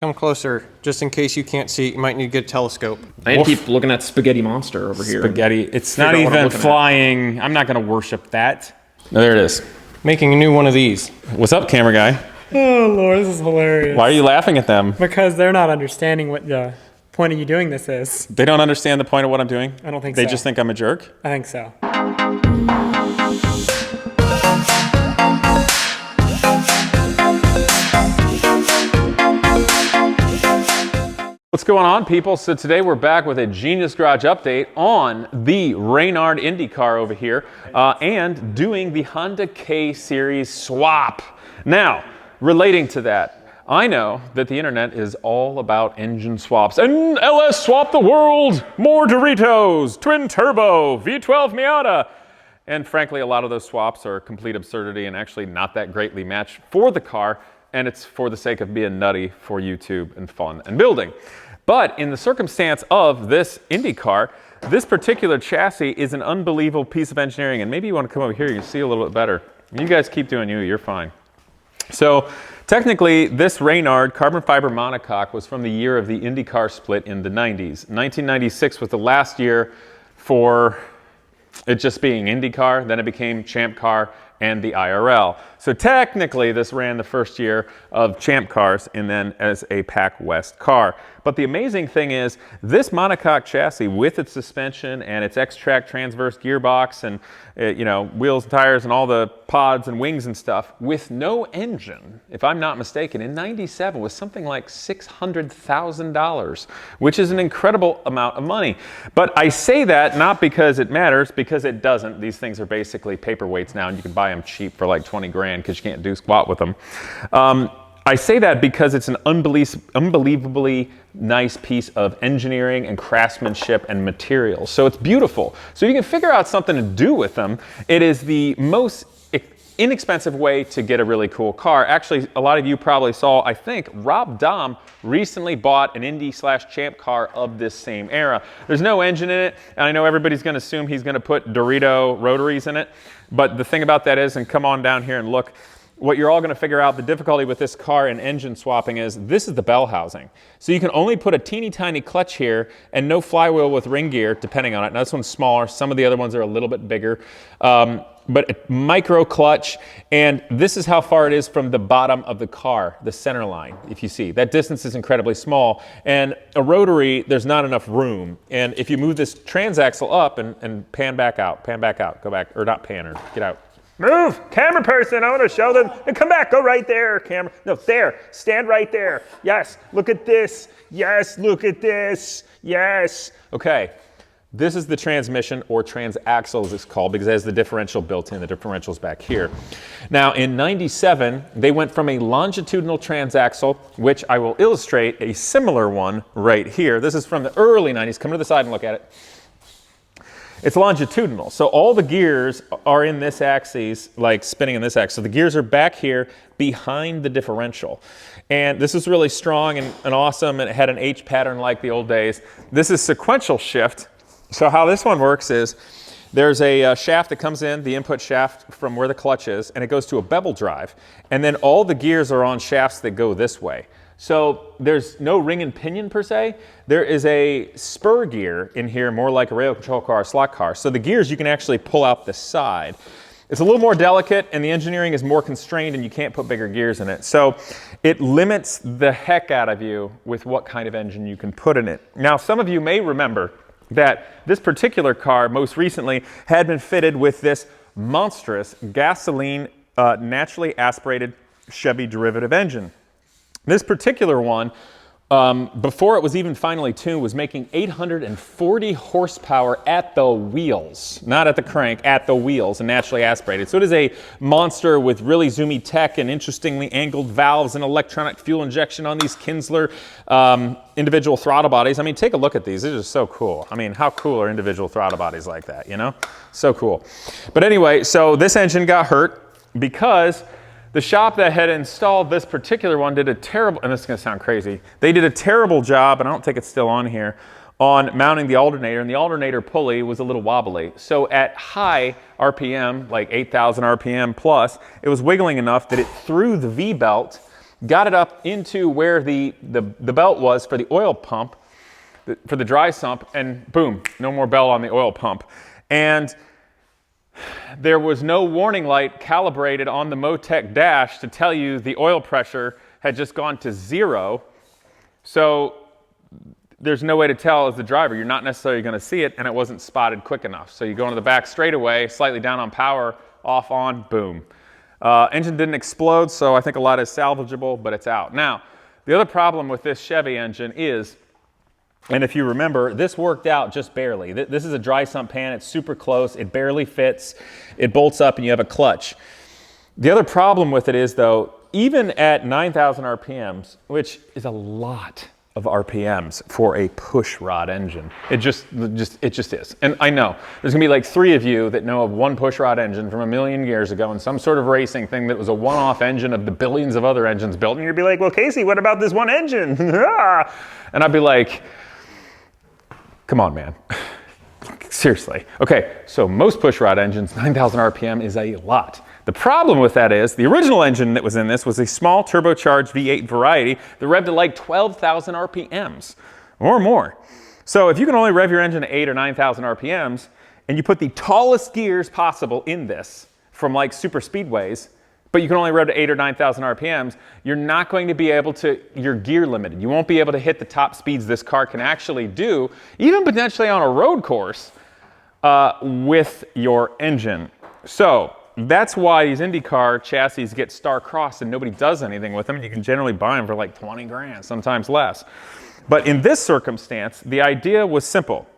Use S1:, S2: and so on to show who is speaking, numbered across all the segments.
S1: Come closer, just in case you can't see. You might need a good telescope.
S2: I need to keep looking at Spaghetti Monster over here.
S3: Spaghetti. It's not even flying. I'm not going to worship that.
S2: Oh, there it is.
S1: Making a new one of these.
S3: What's up, camera guy?
S4: Oh, Lord, this is hilarious.
S3: Why are you laughing at them?
S4: Because they're not understanding what the point of you doing this is.
S3: They don't understand the point of what I'm doing?
S4: I don't think so.
S3: They just think I'm a jerk?
S4: I think so.
S3: What's going on, people? So today we're back with a Genius Garage update on the Reynard IndyCar over here and doing the Honda K Series swap. Now, relating to that, I know that the internet is all about engine swaps. And LS swap the world! More Doritos! Twin turbo! V12 Miata! And frankly, a lot of those swaps are complete absurdity and actually not that greatly matched for the car. And it's for the sake of being nutty for YouTube and fun and building. But in the circumstance of this IndyCar, this particular chassis is an unbelievable piece of engineering. And maybe you want to come over here, you can see a little bit better. You guys keep doing you, you're fine. So technically, this Reynard carbon fiber monocoque was from the year of the IndyCar split in the 90s. 1996 was the last year for it just being IndyCar, then it became Champ Car and the IRL. So technically this ran the first year of Champ Cars and then as a Pac West car. But the amazing thing is this monocoque chassis with its suspension and its X-Track transverse gearbox and you know, wheels and tires and all the pods and wings and stuff with no engine, if I'm not mistaken, in 97 was something like $600,000, which is an incredible amount of money. But I say that not because it matters, because it doesn't. These things are basically paperweights now and you can buy them cheap for like 20 grand because you can't do squat with them. I say that because it's an unbelievably nice piece of engineering and craftsmanship and material. So it's beautiful. So you can figure out something to do with them. It is the most inexpensive way to get a really cool car. Actually, a lot of you probably saw, I think, Rob Dahm recently bought an Indy/Champ car of this same era. There's no engine in it, and I know everybody's gonna assume he's gonna put Dorito rotaries in it, but the thing about that is, and come on down here and look, what you're all going to figure out the difficulty with this car and engine swapping is this is the bell housing. So you can only put a teeny tiny clutch here and no flywheel with ring gear depending on it. Now this one's smaller. Some of the other ones are a little bit bigger. But a micro clutch, and this is how far it is from the bottom of the car, the center line, if you see. That distance is incredibly small, and a rotary, there's not enough room. And if you move this transaxle up and pan back out, go back, or not pan, or get out. Move, camera person, I want to show them. And come back, go right there, camera. No, there, stand right there. Yes, look at this. Yes, look at this. Yes. Okay, this is the transmission, or transaxle as it's called, because it has the differential built in. The differential's back here. Now, in 97, they went from a longitudinal transaxle, which I will illustrate a similar one right here. This is from the early 90s. Come to the side and look at it. It's longitudinal, so all the gears are in this axis, like spinning in this axis. So the gears are back here behind the differential. And this is really strong and awesome, and it had an H pattern like the old days. This is sequential shift. So how this one works is there's a shaft that comes in, the input shaft from where the clutch is, and it goes to a bevel drive. And then all the gears are on shafts that go this way. So there's no ring and pinion per se. There is a spur gear in here, more like a rail control car, slot car. So the gears you can actually pull out the side. It's a little more delicate and the engineering is more constrained and you can't put bigger gears in it. So it limits the heck out of you with what kind of engine you can put in it. Now, some of you may remember that this particular car most recently had been fitted with this monstrous gasoline naturally aspirated Chevy derivative engine. This particular one, before it was even finally tuned, was making 840 horsepower at the wheels, not at the crank, at the wheels, and naturally aspirated. So it is a monster with really zoomy tech and interestingly angled valves and electronic fuel injection on these Kinsler individual throttle bodies. I mean, take a look at these. These are so cool. I mean, how cool are individual throttle bodies like that, you know? So cool. But anyway, so this engine got hurt because the shop that had installed this particular one did a terrible, and this is going to sound crazy, they did a terrible job, and I don't think it's still on here, on mounting the alternator, and the alternator pulley was a little wobbly. So at high RPM, like 8,000 RPM plus, it was wiggling enough that it threw the V-belt got it up into where the belt was for the oil pump, for the dry sump, and boom, no more belt on the oil pump. And there was no warning light calibrated on the Motec dash to tell you the oil pressure had just gone to 0. So there's no way to tell as the driver. You're not necessarily going to see it, and it wasn't spotted quick enough. So you go into the back straightaway, slightly down on power, off on, boom. Engine didn't explode, so I think a lot is salvageable, but it's out. Now, the other problem with this Chevy engine is, and if you remember, this worked out just barely. This is a dry sump pan. It's super close. It barely fits. It bolts up and you have a clutch. The other problem with it is, though, even at 9,000 RPMs, which is a lot of RPMs for a push rod engine, it just is. And I know there's gonna be like 3 of you that know of one push rod engine from a million years ago in some sort of racing thing that was a one-off engine of the billions of other engines built. And you'd be like, well, Casey, what about this one engine? And I'd be like, come on, man. Seriously. Okay, so most push rod engines, 9,000 RPM is a lot. The problem with that is the original engine that was in this was a small turbocharged V8 variety that revved at like 12,000 RPMs or more. So if you can only rev your engine at 8 or 9,000 RPMs and you put the tallest gears possible in this from like super speedways, but you can only rev to 8 or 9,000 RPMs, you're not going to be able to, you're gear limited. You won't be able to hit the top speeds this car can actually do, even potentially on a road course with your engine. So that's why these IndyCar chassis get star-crossed and nobody does anything with them. You can generally buy them for like 20 grand, sometimes less. But in this circumstance, the idea was simple.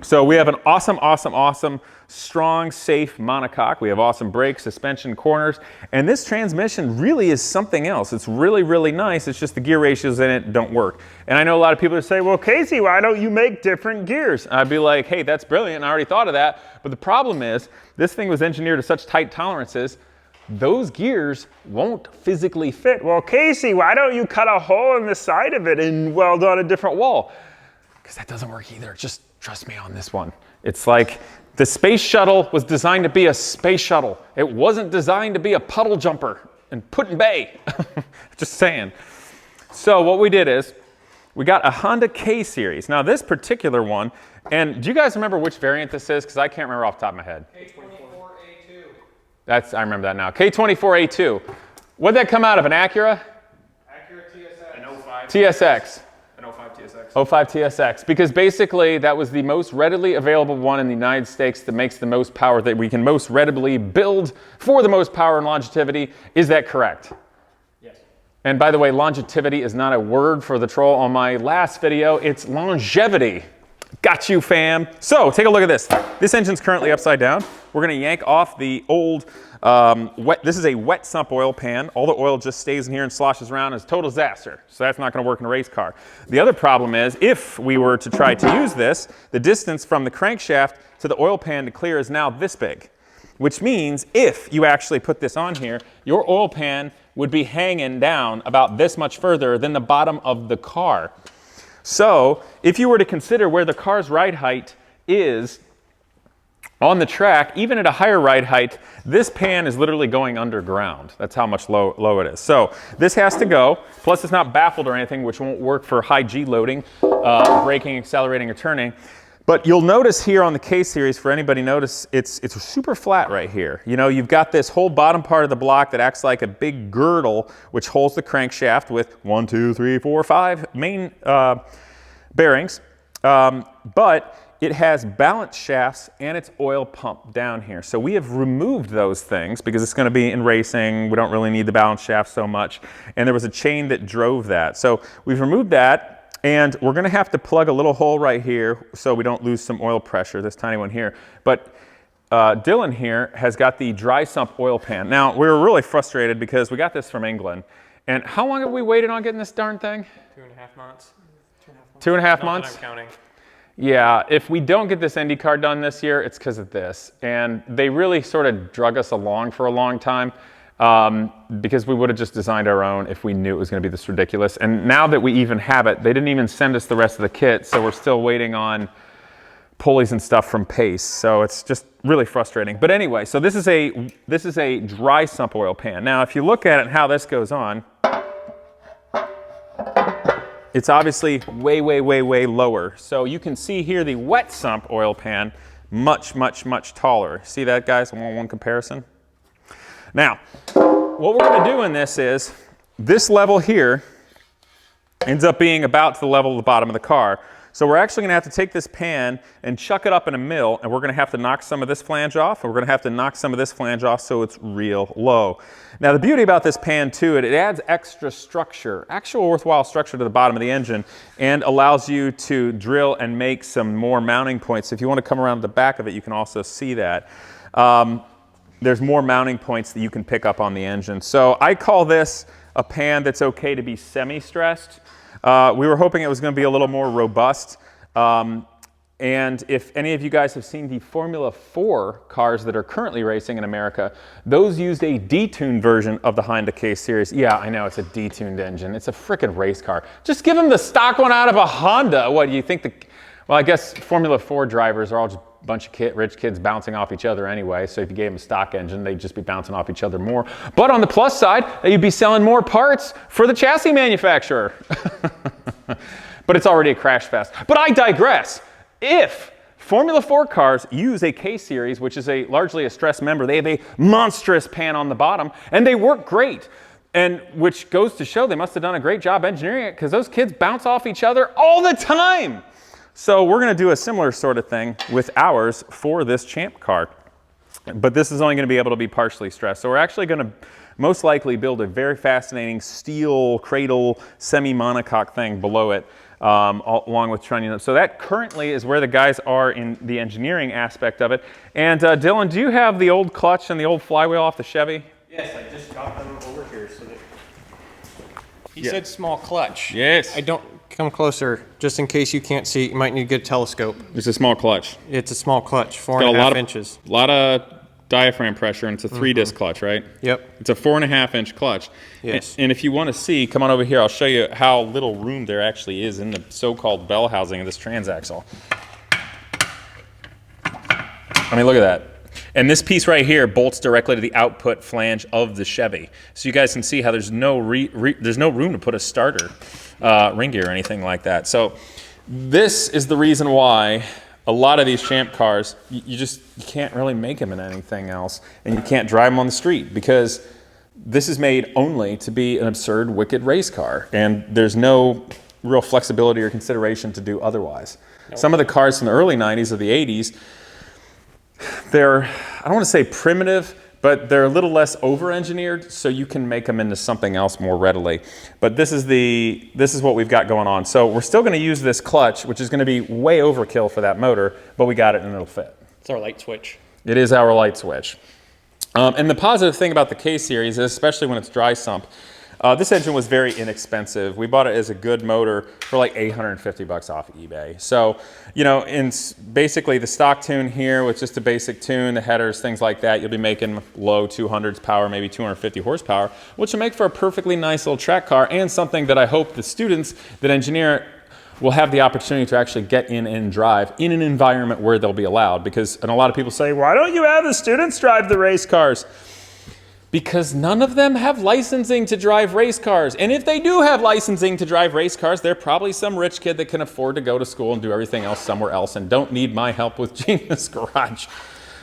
S3: So we have an awesome, strong, safe monocoque. We have awesome brakes, suspension, corners, and this transmission really is something else. It's really, really nice. It's just the gear ratios in it don't work. And I know a lot of people that say, well, Casey, why don't you make different gears? I'd be like, hey, that's brilliant. I already thought of that. But the problem is this thing was engineered to such tight tolerances, those gears won't physically fit. Well, Casey, why don't you cut a hole in the side of it and weld on a different wall? Because that doesn't work either. Just trust me on this one. It's like the space shuttle was designed to be a space shuttle. It wasn't designed to be a puddle jumper and put in bay. Just saying. So what we did is we got a Honda K series. Now this particular one, and do you guys remember which variant this is? Because I can't remember off the top of my head. K24A2. I remember that now. K24A2. What did that come out of, an Acura?
S2: Acura TSX. An 05.
S3: TSX.
S2: An 05 TSX.
S3: 05 TSX, because basically that was the most readily available one in the United States that makes the most power, that we can most readily build for the most power and longevity. Is that correct?
S2: Yes.
S3: And by the way, longevity is not a word for the troll on my last video, it's longevity. Got you, fam. So take a look at this. This engine's currently upside down. We're gonna yank off the old this is a wet sump oil pan. All the oil just stays in here and sloshes around. It's a total disaster. So that's not going to work in a race car. The other problem is, if we were to try to use this, the distance from the crankshaft to the oil pan to clear is now this big. Which means if you actually put this on here, your oil pan would be hanging down about this much further than the bottom of the car. So if you were to consider where the car's ride height is on the track, even at a higher ride height, this pan is literally going underground. That's how much low it is. So this has to go. Plus it's not baffled or anything, which won't work for high G loading, braking, accelerating, or turning. But you'll notice here on the K series, for anybody notice, it's super flat right here. You know, you've got this whole bottom part of the block that acts like a big girdle, which holds the crankshaft with 1, 2, 3, 4, 5 main bearings. But it has balance shafts and its oil pump down here. So we have removed those things because it's going to be in racing. We don't really need the balance shaft so much. And there was a chain that drove that. So we've removed that, and we're going to have to plug a little hole right here so we don't lose some oil pressure, this tiny one here. But Dylan here has got the dry sump oil pan. Now, we were really frustrated because we got this from England. And how long have we waited on getting this darn thing?
S1: 2.5 months.
S3: 2.5 months?
S1: I'm counting.
S3: Yeah, if we don't get this IndyCar done this year, it's because of this. And they really sort of drug us along for a long time because we would have just designed our own if we knew it was going to be this ridiculous. And now that we even have it, they didn't even send us the rest of the kit, so we're still waiting on pulleys and stuff from Pace. So it's just really frustrating. But anyway, so this is a dry sump oil pan. Now, if you look at it and how this goes on, it's obviously way, way, way, way lower. So you can see here the wet sump oil pan, much, much, much taller. See that, guys? One comparison. Now, what we're going to do in this is, this level here ends up being about to the level of the bottom of the car. So we're actually going to have to take this pan and chuck it up in a mill, and we're going to have to knock some of this flange off, and we're going to have to knock some of this flange off so it's real low. Now the beauty about this pan too, it adds extra structure, actual worthwhile structure to the bottom of the engine, and allows you to drill and make some more mounting points. If you want to come around the back of it, you can also see that. There's more mounting points that you can pick up on the engine. So I call this a pan that's okay to be semi-stressed. We were hoping it was going to be a little more robust. And if any of you guys have seen the Formula 4 cars that are currently racing in America, those used a detuned version of the Honda K Series. Yeah, I know it's a detuned engine. It's a frickin' race car. Just give them the stock one out of a Honda. What do you think? Well, I guess Formula 4 drivers are all just a bunch of rich kids bouncing off each other anyway. So if you gave them a stock engine, they'd just be bouncing off each other more. But on the plus side, you'd be selling more parts for the chassis manufacturer. But it's already a crash fest. But I digress. If Formula 4 cars use a K Series, which is largely a stress member, they have a monstrous pan on the bottom, and they work great. And which goes to show they must have done a great job engineering it, because those kids bounce off each other all the time. So we're going to do a similar sort of thing with ours for this Champ car. But this is only going to be able to be partially stressed. So we're actually going to most likely build a very fascinating steel cradle semi-monocoque thing below it, along with trunnion. So that currently is where the guys are in the engineering aspect of it. And Dylan, do you have the old clutch and the old flywheel off the Chevy?
S1: Yes, I just got them over here. So that he said small clutch.
S3: Yes.
S1: I don't come closer, just in case you can't see. You might need a good telescope.
S3: It's a small clutch.
S1: It's a small clutch, 4.5 inches.
S3: A lot of diaphragm pressure, and it's a 3-disc clutch, right?
S1: Yep.
S3: It's a 4.5-inch clutch.
S1: Yes.
S3: And if you want to see, come on over here. I'll show you how little room there actually is in the so-called bell housing of this transaxle. I mean, look at that. And this piece right here bolts directly to the output flange of the Chevy. So you guys can see how there's no room to put a starter ring gear or anything like that. So this is the reason why a lot of these Champ cars, you can't really make them in anything else, and you can't drive them on the street, because this is made only to be an absurd, wicked race car, and there's no real flexibility or consideration to do otherwise. Nope. Some of the cars from the early 90s or the 80s, they're, I don't want to say primitive, but they're a little less over-engineered, so you can make them into something else more readily. But this is what we've got going on. So we're still going to use this clutch, which is going to be way overkill for that motor, but we got it and it'll fit.
S1: It's our light switch.
S3: It is our light switch. And the positive thing about the K Series is, especially when it's dry sump, this engine was very inexpensive. We bought it as a good motor for like $850 off eBay. So, you know, in basically the stock tune here with just a basic tune, the headers, things like that, you'll be making low 200s power, maybe 250 horsepower, which will make for a perfectly nice little track car, and something that I hope the students that engineer it will have the opportunity to actually get in and drive in an environment where they'll be allowed. And a lot of people say, why don't you have the students drive the race cars? Because none of them have licensing to drive race cars. And if they do have licensing to drive race cars, they're probably some rich kid that can afford to go to school and do everything else somewhere else and don't need my help with Genius Garage.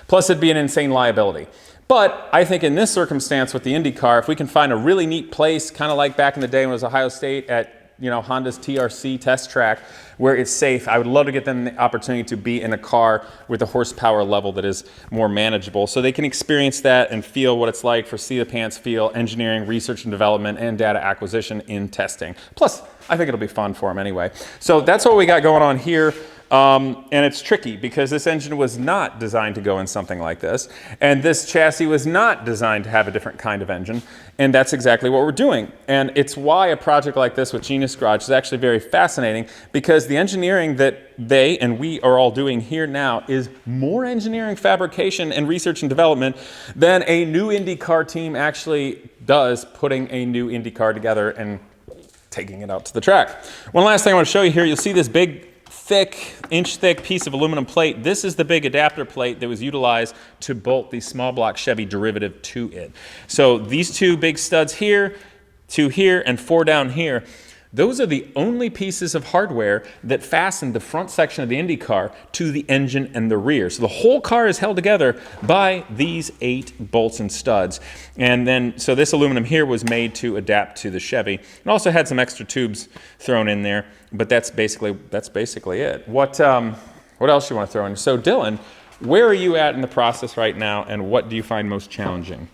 S3: Plus, it'd be an insane liability. But I think in this circumstance with the IndyCar, if we can find a really neat place, kind of like back in the day when it was Ohio State at Honda's TRC test track, where it's safe, I would love to get them the opportunity to be in a car with a horsepower level that is more manageable, so they can experience that and feel what it's like for seat of pants feel, engineering, research and development, and data acquisition in testing. Plus, I think it'll be fun for them anyway. So that's what we got going on here. And it's tricky because this engine was not designed to go in something like this, and this chassis was not designed to have a different kind of engine, and that's exactly what we're doing. And it's why a project like this with Genius Garage is actually very fascinating, because the engineering that they and we are all doing here now is more engineering, fabrication, and research and development than a new IndyCar team actually does putting a new IndyCar together and taking it out to the track. One last thing I want to show you here, you'll see this big inch-thick piece of aluminum plate. This is the big adapter plate that was utilized to bolt the small block Chevy derivative to it. So these two big studs here, 2 here, and 4 down here, those are the only pieces of hardware that fasten the front section of the IndyCar to the engine and the rear. So the whole car is held together by these 8 bolts and studs. And then, so this aluminum here was made to adapt to the Chevy. It also had some extra tubes thrown in there, but that's basically it. What else you want to throw in? So Dylan, where are you at in the process right now, and what do you find most challenging?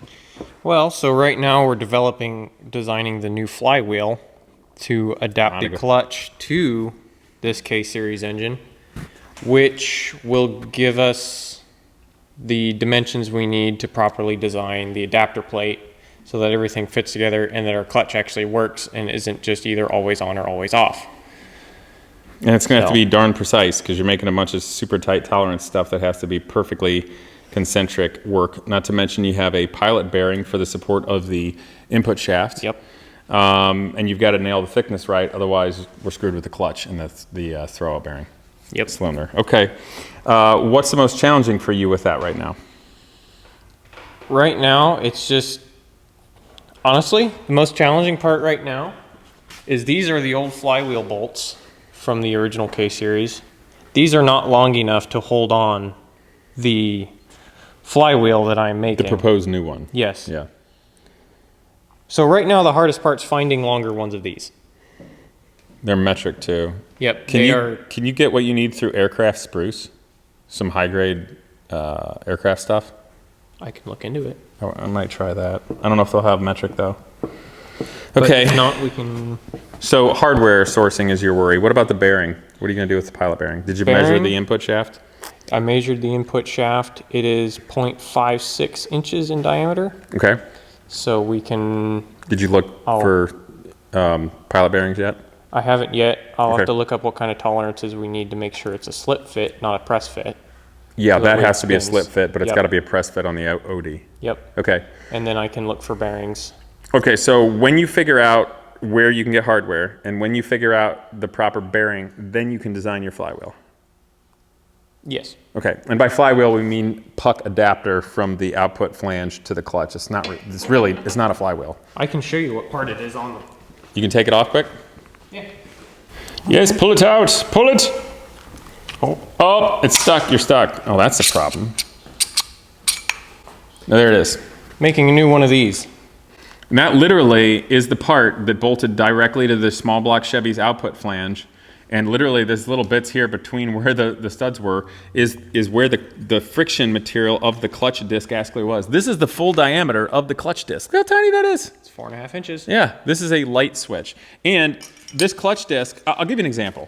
S2: Well, so right now we're designing the new flywheel to adapt the clutch to this K Series engine, which will give us the dimensions we need to properly design the adapter plate so that everything fits together and that our clutch actually works and isn't just either always on or always off.
S3: And it's going to have to be darn precise because you're making a bunch of super tight tolerance stuff that has to be perfectly concentric work. Not to mention you have a pilot bearing for the support of the input shaft.
S2: Yep.
S3: And you've got to nail the thickness right, otherwise we're screwed with the clutch and the throw-out bearing.
S2: Yep.
S3: Cylinder. Okay. What's the most challenging for you with that right now?
S2: Right now, it's just, honestly, the most challenging part right now is these are the old flywheel bolts from the original K Series. These are not long enough to hold on the flywheel that I'm making.
S3: The proposed new one.
S2: Yes.
S3: Yeah.
S2: So right now the hardest part's finding longer ones of these.
S3: They're metric too.
S2: Yep.
S3: Can you get what you need through Aircraft Spruce? Some high grade aircraft stuff?
S2: I can look into it.
S3: I might try that. I don't know if they'll have metric though.
S2: But
S3: Okay.
S2: if not, we can.
S3: So hardware sourcing is your worry. What about the bearing? What are you going to do with the pilot bearing? Did you measure the input shaft?
S2: I measured the input shaft. It is 0.56 inches in diameter.
S3: Okay.
S2: So we can.
S3: Did you look for pilot bearings yet?
S2: I haven't yet. I'll
S3: Okay.
S2: have to look up what kind of tolerances we need to make sure it's a slip fit, not a press fit.
S3: Yeah,
S2: So
S3: that
S2: the way
S3: has
S2: it
S3: to be a
S2: spins.
S3: slip fit, but it's
S2: Yep.
S3: got to be a press fit on the OD.
S2: Yep.
S3: Okay.
S2: And then I can look for bearings.
S3: Okay, so when you figure out where you can get hardware and when you figure out the proper bearing, then you can design your flywheel.
S2: Yes.
S3: Okay, and by flywheel we mean puck adapter from the output flange to the clutch. It's not a flywheel.
S2: I can show you what part it is on the.
S3: You can take it off quick?
S2: Yeah.
S3: Yes, pull it out. Pull it. Oh, it's stuck. You're stuck. Oh, that's a problem. Oh, there it is.
S2: Making a new one of these.
S3: And that literally is the part that bolted directly to the small block Chevy's output flange. And literally this little bits here between where the studs were is where the friction material of the clutch disc actually was. This is the full diameter of the clutch disc. Look how tiny that is.
S2: It's 4.5 inches.
S3: Yeah, this is a light switch. And this clutch disc, I'll give you an example.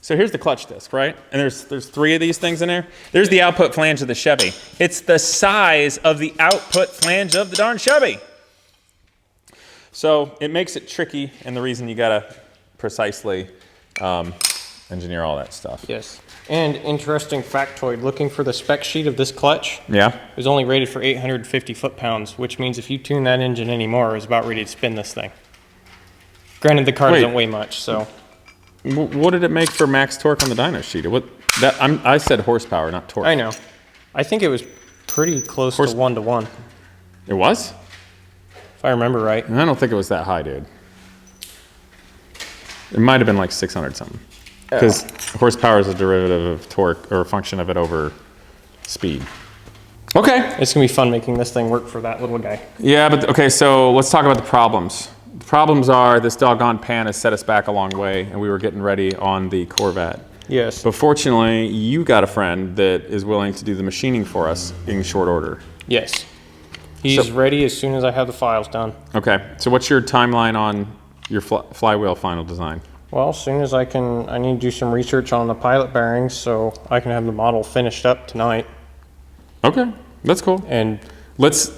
S3: So here's the clutch disc, right? And there's 3 of these things in there. There's the output flange of the Chevy. It's the size of the output flange of the darn Chevy. So it makes it tricky, and the reason you gotta precisely engineer all that stuff.
S2: Yes. And interesting factoid, looking for the spec sheet of this clutch,
S3: Yeah?
S2: it was only rated for 850 foot-pounds, which means if you tune that engine anymore, it's about ready to spin this thing. Granted, the car
S3: Wait.
S2: doesn't weigh much, so.
S3: What did it make for max torque on the dyno sheet? I said horsepower, not torque.
S2: I know. I think it was pretty close to 1-to-1,
S3: It was?
S2: if I remember right.
S3: I don't think it was that high, dude. It might have been like 600 something. Because horsepower is a derivative of torque, or a function of it over speed. Okay.
S2: It's going to be fun making this thing work for that little guy.
S3: Yeah, but okay, so let's talk about the problems. The problems are this doggone pan has set us back a long way, and we were getting ready on the Corvette.
S2: Yes.
S3: But fortunately, you got a friend that is willing to do the machining for us in short order.
S2: Yes. He's ready as soon as I have the files done.
S3: Okay, so what's your timeline on your flywheel final design?
S2: Well, as soon as I need to do some research on the pilot bearings so I can have the model finished up tonight.
S3: Okay, that's cool.
S2: And
S3: Let's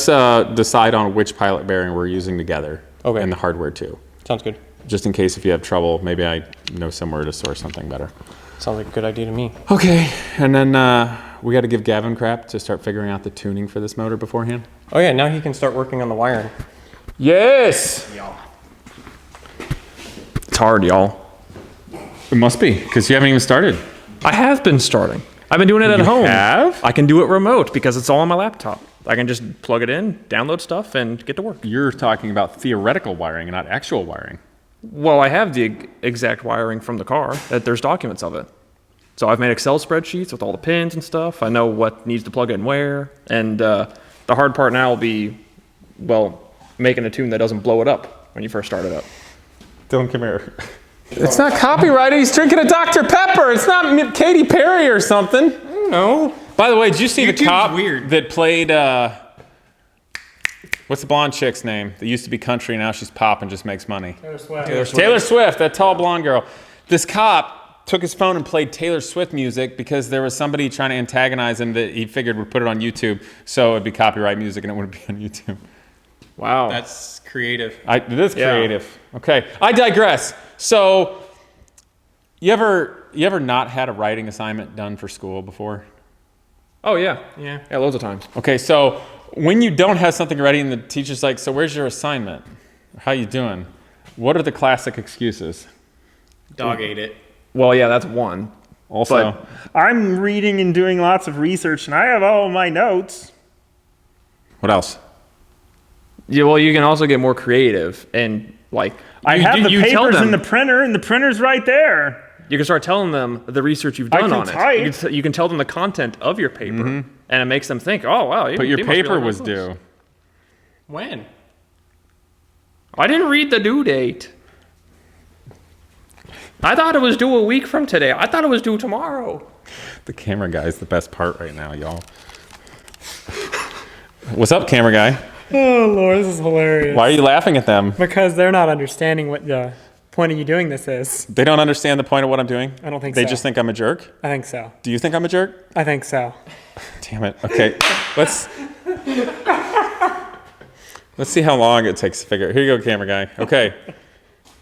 S3: decide on which pilot bearing we're using together.
S2: Okay.
S3: And the hardware too.
S2: sounds good.
S3: Just in case if you have trouble, maybe I know somewhere to source something better.
S2: Sounds like a good idea to me.
S3: Okay, and then we got to give Gavin crap to start figuring out the tuning for this motor beforehand.
S2: Oh yeah, now he can start working on the wiring.
S3: Yes! It's hard, y'all. It must be, because you haven't even started.
S5: I have been starting. I've been doing it at home.
S3: have?
S5: I can do it remote because it's all on my laptop. I can just plug it in, download stuff, and get to work.
S3: You're talking about theoretical wiring and not actual wiring.
S5: Well, I have the exact wiring from the car. That there's documents of it. So I've made Excel spreadsheets with all the pins and stuff. I know what needs to plug in where. And the hard part now will be, well, making a tune that doesn't blow it up when you first start it up.
S3: Dylan, come here. It's not copyrighted. He's drinking a Dr. Pepper. It's not Katy Perry or something. I don't know. By the way, did you see the cop that played, what's the blonde chick's name? That used to be country, now she's pop and just makes money. Taylor Swift, that tall blonde girl. This cop took his phone and played Taylor Swift music because there was somebody trying to antagonize him that he figured would put it on YouTube, so it'd be copyright music and it wouldn't be on YouTube.
S5: Wow.
S2: That's creative.
S3: It is creative. Okay, I digress. So, you ever not had a writing assignment done for school before?
S5: Oh, yeah.
S2: Yeah.
S5: Yeah, loads of times.
S3: Okay, so when you don't have something ready and the teacher's like, so where's your assignment? How you doing? What are the classic excuses?
S2: Dog ate it.
S5: Well, yeah, that's one.
S3: Also,
S1: I'm reading and doing lots of research, and I have all my notes.
S3: what else?
S5: Yeah, well, you can also get more creative and like
S1: I have the
S5: you tell
S1: papers
S5: them,
S1: in the printer, and the printer's right there.
S5: You can start telling them the research you've done
S1: can
S5: on
S1: type.
S5: it. You can tell them the content of your paper, and it makes them think, oh wow.
S3: But your
S5: they must be
S3: paper
S5: like
S3: was
S5: us.
S3: due.
S2: When?
S5: I didn't read the due date. I thought it was due a week from today. I thought it was due tomorrow.
S3: The camera guy is the best part right now, y'all. What's up, camera guy?
S4: Oh, Lord, this is hilarious.
S3: Why are you laughing at them?
S4: Because they're not understanding what the point of you doing this is.
S3: They don't understand the point of what I'm doing?
S4: I don't think
S3: They
S4: so.
S3: just think I'm a jerk?
S4: I think so.
S3: Do you think I'm a jerk?
S4: I think so.
S3: Damn it. Okay, let's see how long it takes to figure it. Here you go, camera guy. Okay.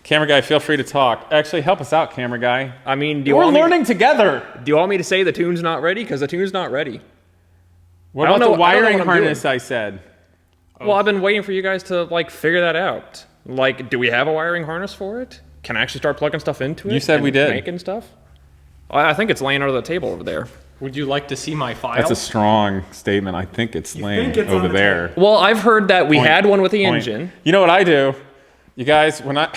S3: Camera guy, feel free to talk. Actually, help us out, camera guy.
S5: I mean, do you
S3: We're
S5: want
S3: learning
S5: me,
S3: together.
S5: do you want me to say the tune's not ready? Because the tune's not ready.
S3: What
S5: I don't
S3: about the
S5: know- I don't know
S3: wiring
S5: what I'm
S3: harness I said?
S5: Well, I've been waiting for you guys to like figure that out. Like, do we have a wiring harness for it? Can I actually start plugging stuff into it?
S3: You said
S5: and
S3: we did.
S5: Making stuff? I think it's laying under the table over there.
S2: Would you like to see my file?
S3: That's a strong statement. I think it's laying over there.
S5: Well, I've heard that we had one with the
S3: Point.
S5: engine.
S3: You know what I do? You guys, when I...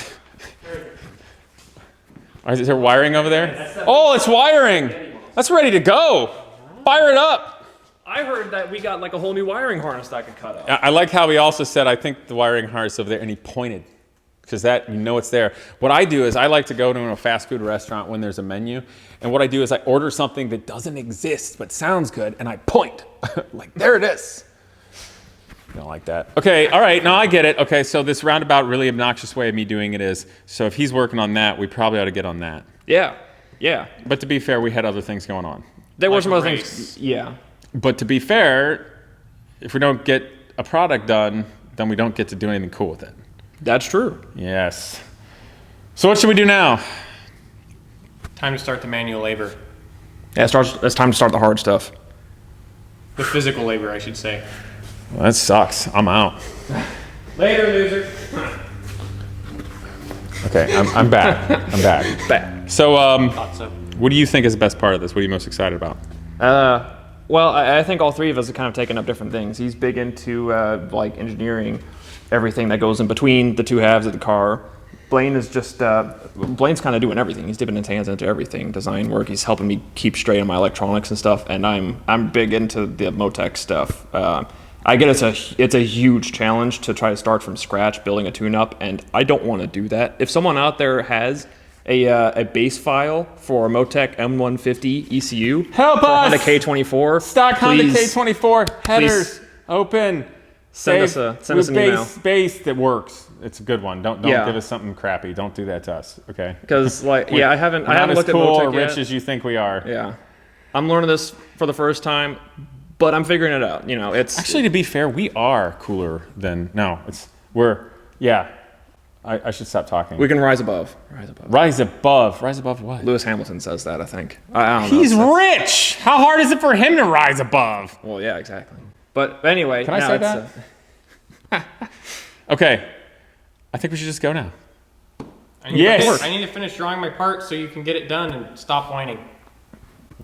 S3: Is there wiring over there? Oh, it's wiring. That's ready to go. Fire it up.
S5: I heard that we got like a whole new wiring harness that I could cut up.
S3: I like how he also said, I think the wiring harness over there, and he pointed. Because that, you know it's there. What I do is I like to go to a fast food restaurant when there's a menu, and what I do is I order something that doesn't exist but sounds good, and I point. Like, there it is. Don't like that. Okay, all right, now I get it. Okay, so this roundabout, really obnoxious way of me doing it is, so if he's working on that, we probably ought to get on that.
S5: Yeah. Yeah.
S3: But to be fair, we had other things going on.
S5: There were
S2: Like
S5: some
S2: a
S5: other
S2: race.
S5: things. Yeah.
S3: But to be fair, if we don't get a product done, then we don't get to do anything cool with it.
S5: That's true.
S3: Yes. So what should we do now?
S2: Time to start the manual labor.
S5: Yeah, it's time to start the hard stuff.
S2: The physical labor, I should say.
S3: Well, that sucks. I'm out.
S2: Later, loser.
S3: Okay, I'm back. I'm back.
S5: Back.
S3: So,
S2: Thought so.
S3: what do you think is the best part of this? What are you most excited about?
S5: Well, I think all three of us have kind of taken up different things. He's big into like engineering, everything that goes in between the two halves of the car. Blaine is just Blaine's kind of doing everything. He's dipping his hands into everything, design work. He's helping me keep straight on my electronics and stuff. And I'm big into the Motec stuff. I get it's a huge challenge to try to start from scratch building a tune-up, and I don't want to do that. If someone out there has a base file for a Motec M150 ECU,
S3: Help
S5: for
S3: us!
S5: Honda K24,
S3: Stock Honda
S5: please
S3: K24 headers open.
S5: send us
S3: Save
S5: an
S3: with
S5: email.
S3: base that works. It's a good one. Don't
S5: Yeah.
S3: give us something crappy. Don't do that to us. Okay.
S5: Because like I haven't
S3: We're not as
S5: looked
S3: cool
S5: at
S3: or
S5: Motec
S3: rich
S5: yet.
S3: as you think we are.
S5: Yeah, I'm learning this for the first time, but I'm figuring it out. You know, it's
S3: Actually, to be fair, we are cooler than yeah. I should stop talking.
S5: we can rise above. Rise above.
S3: Rise above. Rise above what?
S5: Lewis Hamilton says that. I think. I don't know.
S3: He's
S5: That's-
S3: rich. How hard is it for him to rise above?
S5: Well, yeah, exactly. But anyway,
S3: Can I
S5: now
S3: say
S5: it's,
S3: that? Okay. I think we should just go now.
S2: I need
S3: Yes.
S2: I need to finish drawing my part so you can get it done and stop whining.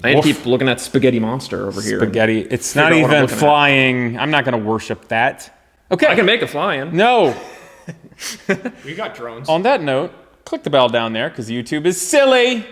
S5: I need to
S3: Woof.
S5: keep looking at Spaghetti Monster over here.
S3: Spaghetti. It's
S5: Figure
S3: not
S5: out what I'm
S3: even
S5: looking at.
S3: flying. I'm not going to worship that. Okay.
S5: I can make it fly in.
S3: No.
S2: We got drones.
S3: On that note, click the bell down there because YouTube is silly.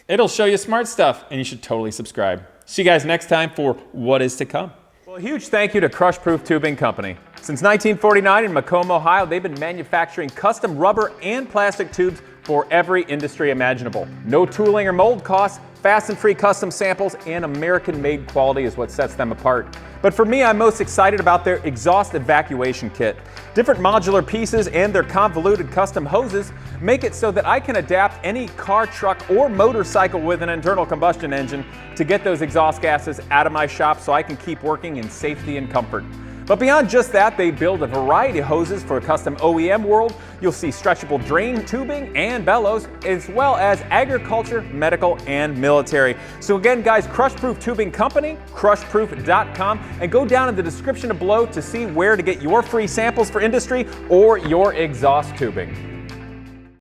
S3: It'll show you smart stuff, and you should totally subscribe. See you guys next time for what is to come. Well, a huge thank you to Crushproof Tubing Company. Since 1949 in Macomb, Ohio, they've been manufacturing custom rubber and plastic tubes for every industry imaginable. No tooling or mold costs, fast and free custom samples, and American-made quality is what sets them apart. But for me, I'm most excited about their exhaust evacuation kit. Different modular pieces and their convoluted custom hoses make it so that I can adapt any car, truck, or motorcycle with an internal combustion engine to get those exhaust gases out of my shop so I can keep working in safety and comfort. But beyond just that, they build a variety of hoses for a custom OEM world. You'll see stretchable drain tubing and bellows, as well as agriculture, medical, and military. So again, guys, Crushproof Tubing Company, crushproof.com, and go down in the description below to see where to get your free samples for industry or your exhaust tubing.